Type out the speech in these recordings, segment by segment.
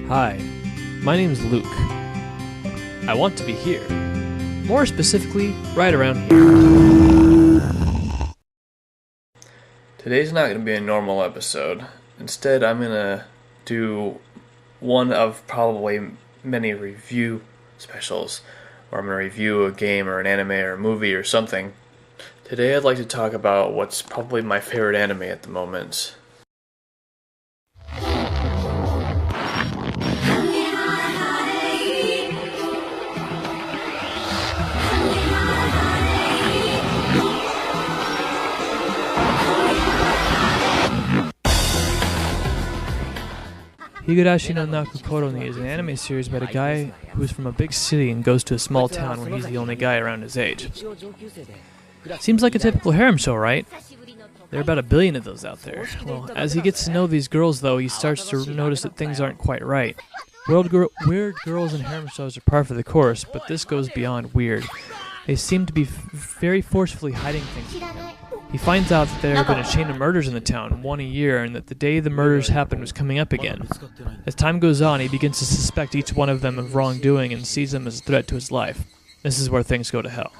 Hi, my name's Luke. I want to be here. More specifically, right around here. Today's not going to be a normal episode. Instead, I'm going to do one of probably many review specials, where I'm going to review a game or an anime or a movie or something. Today I'd like to talk about what's probably my favorite anime at the moment. Higurashi no Nakokoro ni is an anime series about a guy who is from a big city and goes to a small town where he's the only guy around his age. Seems like a typical harem show, right? There are about 1 billion of those out there. Well, as he gets to know these girls, though, he starts to notice that things aren't quite right. Weird girls in harem shows are par for the course, but this goes beyond weird. They seem to be very forcefully hiding things from him. He finds out that there have been a chain of murders in the town, one a year, and that the day the murders happened was coming up again. As time goes on, he begins to suspect each one of them of wrongdoing and sees them as a threat to his life. This is where things go to hell.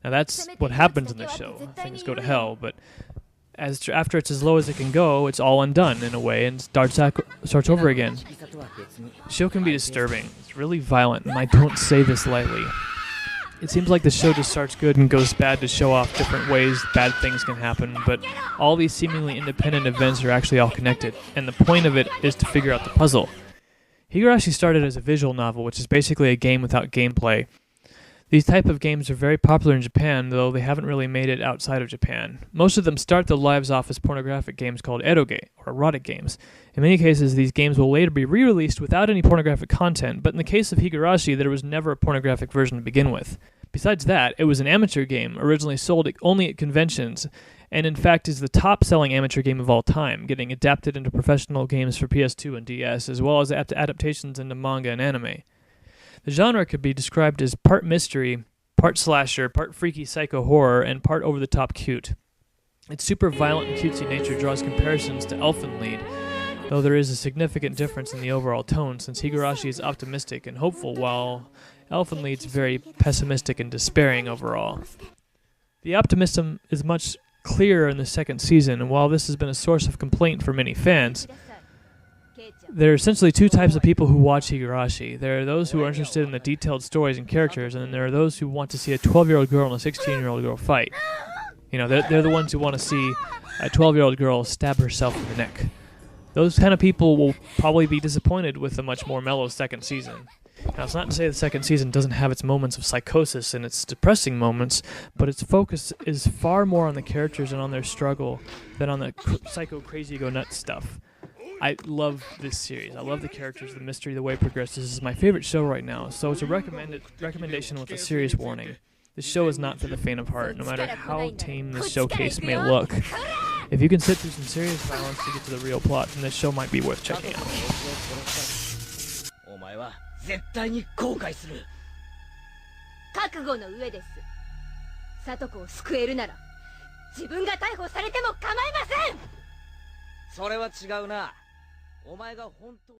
Now that's what happens in the show. Things go to hell, but after it's as low as it can go, it's all undone in a way and starts over again. The show can be disturbing. It's really violent, and I don't say this lightly. It seems like the show just starts good and goes bad to show off different ways bad things can happen, but all these seemingly independent events are actually all connected, and the point of it is to figure out the puzzle. Higurashi started as a visual novel, which is basically a game without gameplay. These type of games are very popular in Japan, though they haven't really made it outside of Japan. Most of them start their lives off as pornographic games called eroge, or erotic games. In many cases, these games will later be re-released without any pornographic content, but in the case of Higurashi, there was never a pornographic version to begin with. Besides that, it was an amateur game, originally sold only at conventions, and in fact is the top-selling amateur game of all time, getting adapted into professional games for PS2 and DS, as well as adaptations into manga and anime. The genre could be described as part mystery, part slasher, part freaky psycho horror, and part over-the-top cute. Its super violent and cutesy nature draws comparisons to Elfen Lied, though there is a significant difference in the overall tone, since Higurashi is optimistic and hopeful, while Elfen Lied's very pessimistic and despairing overall. The optimism is much clearer in the second season, and while this has been a source of complaint for many fans, there are essentially two types of people who watch Higurashi. There are those who are interested in the detailed stories and characters, and then there are those who want to see a 12-year-old girl and a 16-year-old girl fight. You know, they're the ones who want to see a 12-year-old girl stab herself in the neck. Those kind of people will probably be disappointed with a much more mellow second season. Now, it's not to say the second season doesn't have its moments of psychosis and its depressing moments, but its focus is far more on the characters and on their struggle than on the psycho crazy go nuts stuff. I love this series. I love the characters, the mystery, the way it progresses. This is my favorite show right now, so it's a recommendation with a serious warning. This show is not for the faint of heart, no matter how tame this showcase may look. If you can sit through some serious violence to get to the real plot, then this show might be worth checking out. 絶対に後悔する。覚悟の上です。聡子を救えるなら、自分が逮捕されても構いません。それは違うな。お前が本当